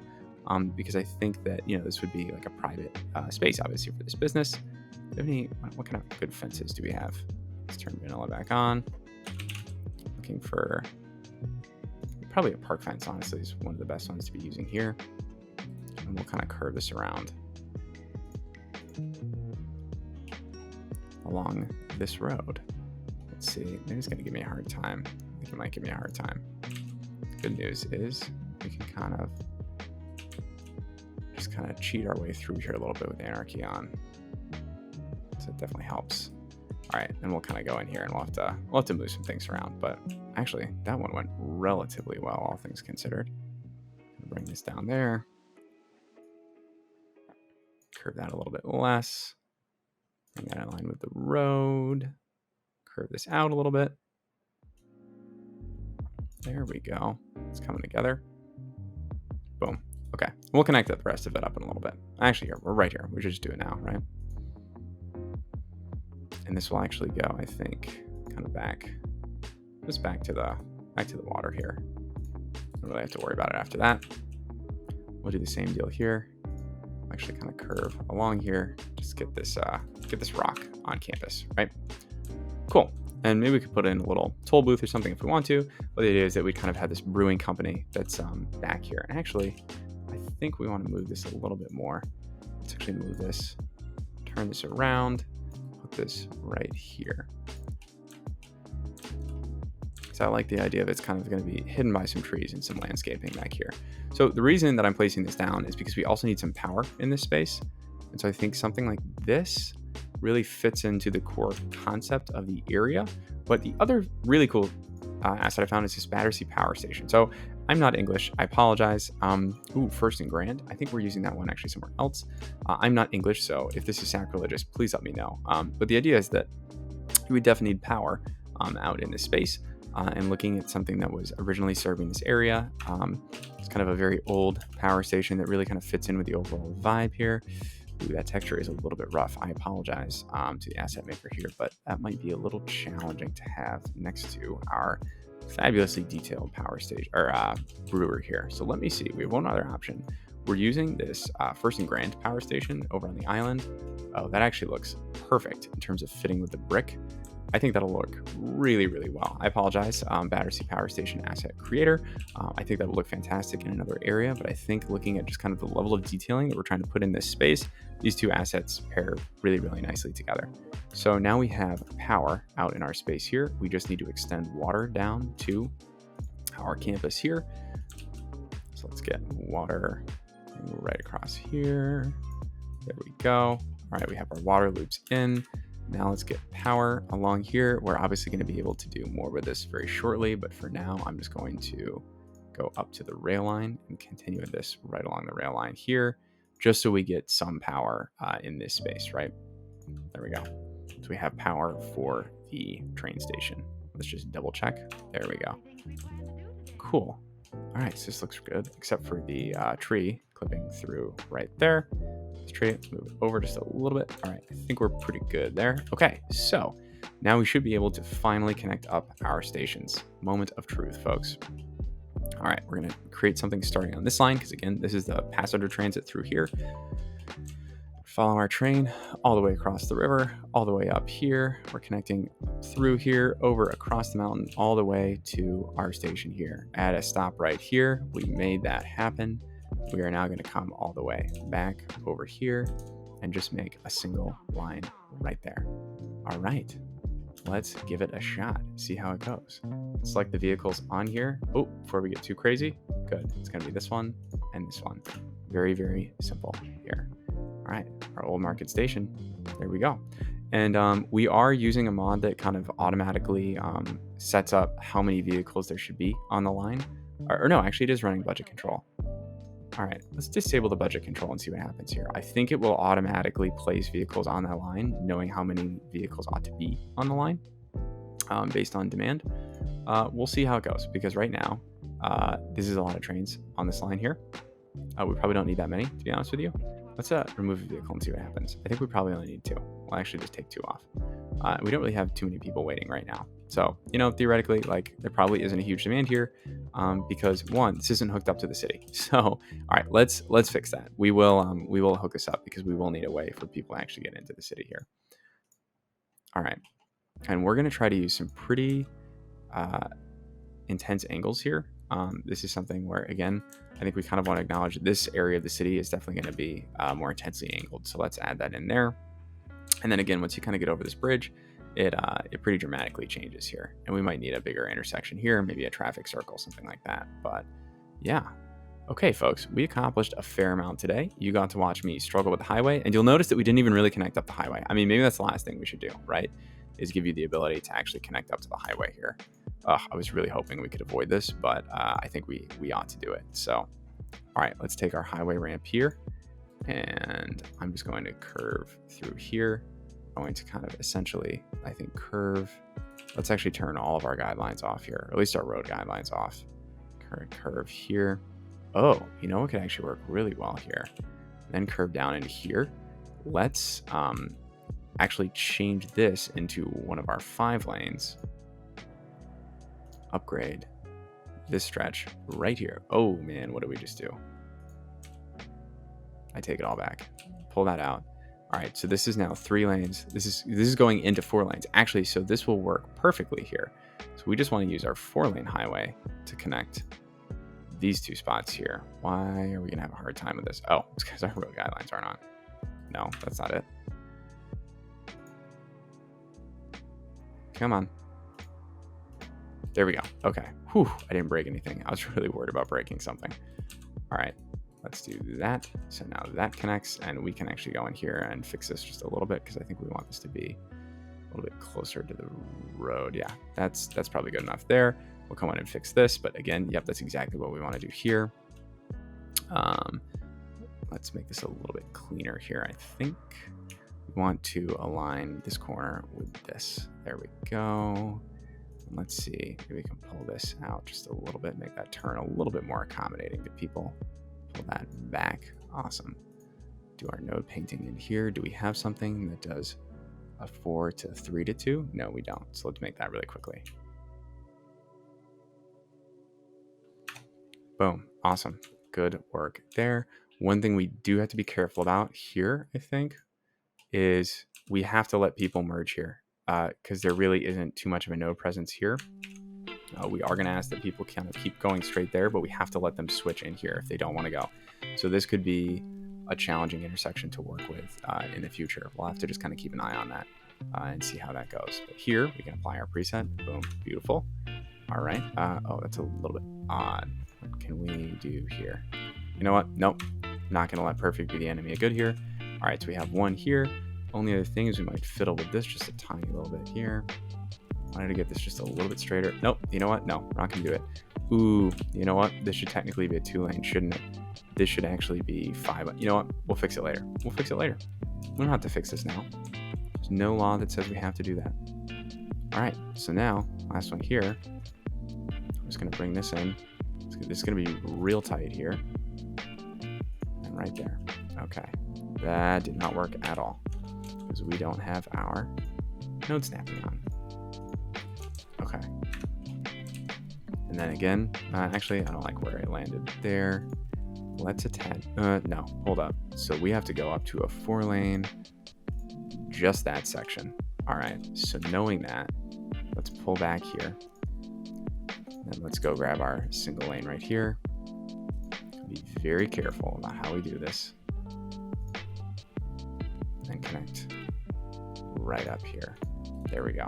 because I think that, this would be like a private space, obviously, for this business. Do you have any, what kind of good fences do we have? Let's turn vanilla back on. Looking for probably a park fence, honestly, is one of the best ones to be using here. And we'll kind of curve this around along this road. Let's see, maybe it's going to give me a hard time. I think it might give me a hard time. Good news is we can kind of just cheat our way through here a little bit with anarchy on. So it definitely helps. All right, then we'll kind of go in here and we'll have to move some things around. But actually, that one went relatively well, all things considered. Bring this down there. Curve that a little bit less. Bring that in line with the road. curve this out a little bit. There we go. It's coming together. Boom. Okay. We'll connect the rest of it up in a little bit. Actually, here, we're right here. We should just do it now, right? And this will actually go, I think, kind of back, just back to the water here. Don't really have to worry about it after that. We'll do the same deal here. Actually kind of curve along here. Just get this rock on campus, right? Cool. And maybe we could put in a little toll booth or something if we want to. But the idea is that we kind of have this brewing company that's back here. And actually, I think we want to move this a little bit more. Let's actually move this, turn this around, put this right here. So I like the idea of it's kind of going to be hidden by some trees and some landscaping back here. So the reason that I'm placing this down is because we also need some power in this space. And so I think something like this really fits into the core concept of the area. But the other really cool asset I found is this Battersea Power Station. So I'm not English. I apologize. First and Grand. I think we're using that one actually somewhere else. I'm not English, so if this is sacrilegious, please let me know. But the idea is that we definitely need power out in this space. And looking at something that was originally serving this area. It's kind of a very old power station that really kind of fits in with the overall vibe here. Ooh, that texture is a little bit rough. I apologize to the asset maker here, but that might be a little challenging to have next to our fabulously detailed power station or brewery here. So let me see. We have one other option. We're using this First and Grand power station over on the island. Oh, that actually looks perfect in terms of fitting with the brick. I think that'll look really, really well. I apologize, Battersea Power Station asset creator. I think that will look fantastic in another area, but I think looking at just kind of the level of detailing that we're trying to put in this space, these two assets pair really, really nicely together. So now we have power out in our space here. We just need to extend water down to our campus here. So let's get water right across here. There we go. All right, we have our water loops in. Now let's get power along here. We're obviously going to be able to do more with this very shortly, but for now, I'm just going to go up to the rail line and continue with this right along the rail line here, just so we get some power in this space, right? There we go. So we have power for the train station. Let's just double check. There we go. Cool. All right, so this looks good, except for the tree clipping through right there. This tree, let's move it over just a little bit. All right, I think we're pretty good there. Okay, so now we should be able to finally connect up our stations. Moment of truth, folks. All right, we're gonna create something starting on this line, because again, this is the passenger transit through here. Follow our train all the way across the river, all the way up here. We're connecting through here, over across the mountain, all the way to our station here. At a stop right here, we made that happen. We are now going to come all the way back over here and just make a single line right there. All right, let's give it a shot. See how it goes. Select the vehicles on here. Oh, before we get too crazy, good. It's going to be this one and this one. Very, very simple here. All right, our old market station. There we go. And we are using a mod that kind of automatically sets up how many vehicles there should be on the line. Or no, actually it is running budget control. All right, let's disable the budget control and see what happens here. I think it will automatically place vehicles on that line, knowing how many vehicles ought to be on the line based on demand. We'll see how it goes, because right now, this is a lot of trains on this line here. We probably don't need that many, to be honest with you. Let's remove a vehicle and see what happens. I think we probably only need 2. We'll actually just take 2 off. We don't really have too many people waiting right now. So, theoretically, there probably isn't a huge demand here because, one, this isn't hooked up to the city. So, all right, let's fix that. We will hook this up, because we will need a way for people to actually get into the city here. All right, and we're going to try to use some pretty intense angles here. This is something where, again, I think we kind of want to acknowledge this area of the city is definitely going to be more intensely angled. So let's add that in there. And then again, once you kind of get over this bridge, it pretty dramatically changes here. And we might need a bigger intersection here, maybe a traffic circle, something like that. But yeah. Okay, folks, we accomplished a fair amount today. You got to watch me struggle with the highway, and you'll notice that we didn't even really connect up the highway. I mean, maybe that's the last thing we should do, right? Is give you the ability to actually connect up to the highway here. I was really hoping we could avoid this, but I think we ought to do it. So, all right, let's take our highway ramp here, and I'm just going to curve through here. I'm going to kind of essentially, I think, curve Let's actually turn all of our guidelines off here, or at least our road guidelines off. Current curve here. Oh, you know what could actually work really well here? Then curve down into here. Let's actually change this into one of our 5 lanes. Upgrade this stretch right here. Oh man, what did we just do? I take it all back. Pull that out. All right, so this is now 3 lanes. This is going into 4 lanes. Actually, so this will work perfectly here. So we just want to use our 4-lane highway to connect these 2 spots here. Why are we gonna have a hard time with this? Oh, it's because our road guidelines aren't on. No, that's not it. Come on. There we go. Okay. Whew, I didn't break anything. I was really worried about breaking something. All right, let's do that. So now that connects, and we can actually go in here and fix this just a little bit, because I think we want this to be a little bit closer to the road. Yeah, that's probably good enough there. We'll come in and fix this, but again, yep, that's exactly what we want to do here. Let's make this a little bit cleaner here. I think we want to align this corner with this. There we go. Let's see, maybe we can pull this out just a little bit, make that turn a little bit more accommodating to people. Pull that back. Awesome. Do our node painting in here. Do we have something that does a 4 to 3 to 2? No, we don't. So let's make that really quickly. Boom. Awesome. Good work there. One thing we do have to be careful about here, I think, is we have to let people merge here. Because there really isn't too much of a node presence here. We are going to ask that people kind of keep going straight there, but we have to let them switch in here if they don't want to go. So this could be a challenging intersection to work with in the future. We'll have to just kind of keep an eye on that and see how that goes. But here, we can apply our preset. Boom. Beautiful. All right. Oh, that's a little bit odd. What can we do here? You know what? Nope. Not going to let perfect be the enemy of good here. All right, so we have 1 here. Only other thing is we might fiddle with this just a tiny little bit here. Wanted to get this just a little bit straighter. Nope, you know what? No, we're not gonna do it. Ooh, you know what? This should technically be a 2-lane, shouldn't it? This should actually be 5. You know what? We'll fix it later. We'll fix it later. We don't have to fix this now. There's no law that says we have to do that. All right, so now, last one here. I'm just gonna bring this in. This is gonna be real tight here. And right there. Okay, that did not work at all, because we don't have our node snapping on. Okay. And then again, actually, I don't like where I landed there. Let's attach. No, hold up. So we have to go up to a 4-lane, just that section. All right. So knowing that, let's pull back here. And let's go grab our single lane right here. Be very careful about how we do this. And connect right up here. There we go.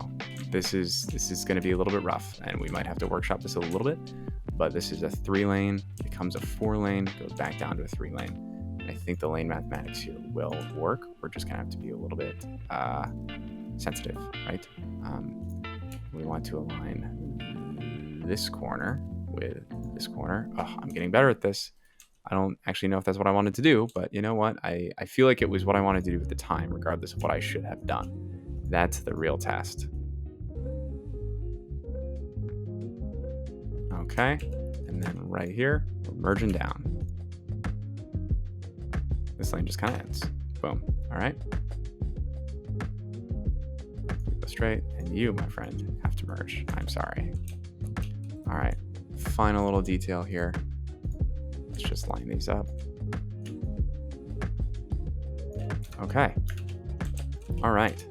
This is going to be a little bit rough, and we might have to workshop this a little bit, but this is a 3-lane, becomes a 4-lane, goes back down to a 3-lane. I think the lane mathematics here will work. We're just going to have to be a little bit sensitive, right? We want to align this corner with this corner. Oh, I'm getting better at this. I don't actually know if that's what I wanted to do, but you know what? I feel like it was what I wanted to do at the time, regardless of what I should have done. That's the real test. Okay, and then right here, we're merging down. This lane just kind of ends. Boom. All right. Go straight, and you, my friend, have to merge. I'm sorry. All right, final little detail here. Let's just line these up. Okay. All right,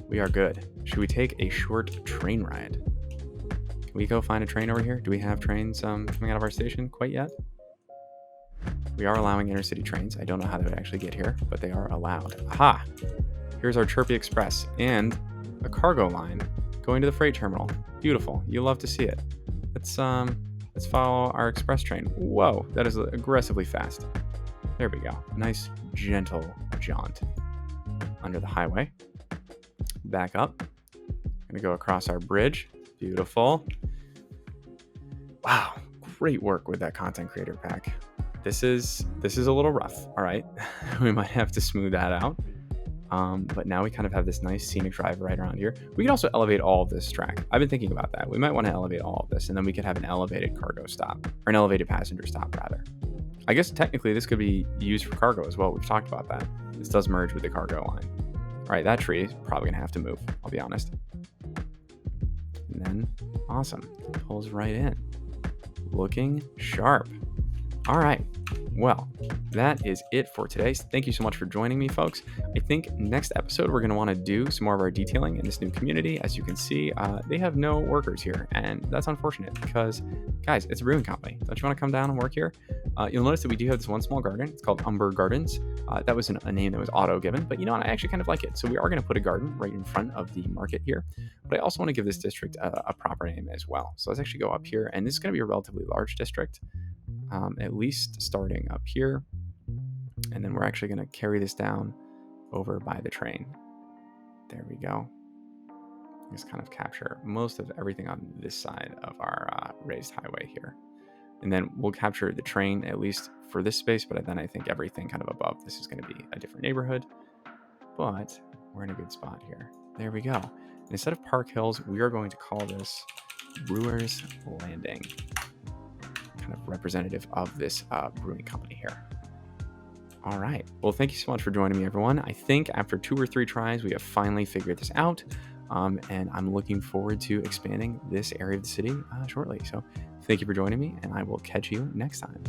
we are good. Should we take a short train ride? Can we go find a train over here? Do we have trains coming out of our station quite yet? We are allowing intercity trains. I don't know how they would actually get here, but they are allowed. Aha! Here's our Chirpy Express and a cargo line going to the freight terminal. Beautiful. You'll love to see it. Let's follow our express train. Whoa, that is aggressively fast. There we go. Nice, gentle jaunt under the highway. Back up. Gonna go across our bridge. Beautiful. Wow, great work with that content creator pack. This is a little rough. All right, we might have to smooth that out. But now we kind of have this nice scenic drive right around here. We can also elevate all of this track. I've been thinking about that. We might want to elevate all of this, and then we could have an elevated cargo stop, or an elevated passenger stop, rather. I guess technically this could be used for cargo as well. We've talked about that. This does merge with the cargo line. All right, that tree is probably going to have to move, I'll be honest. And then, awesome. Pulls right in. Looking sharp. All right. Well, that is it for today. Thank you so much for joining me, folks. I think next episode, we're going to want to do some more of our detailing in this new community. As you can see, they have no workers here, and that's unfortunate because, guys, it's a brewing company. Don't you want to come down and work here? You'll notice that we do have this one small garden. It's called Umber Gardens. That was a name that was auto-given, but you know what? I actually kind of like it. So we are going to put a garden right in front of the market here, but I also want to give this district a proper name as well. So let's actually go up here, and this is going to be a relatively large district. At least starting up here, and then we're actually going to carry this down over by the train. There we go. Just kind of capture most of everything on this side of our raised highway here, and then we'll capture the train at least for this space, but then I think everything kind of above this is going to be a different neighborhood, but we're in a good spot here. There we go. And instead of Park Hills, we are going to call this Brewers Landing, kind of representative of this brewing company here. All right. Well, thank you so much for joining me, everyone. I think after 2 or 3 tries, we have finally figured this out. And I'm looking forward to expanding this area of the city shortly. So thank you for joining me, and I will catch you next time.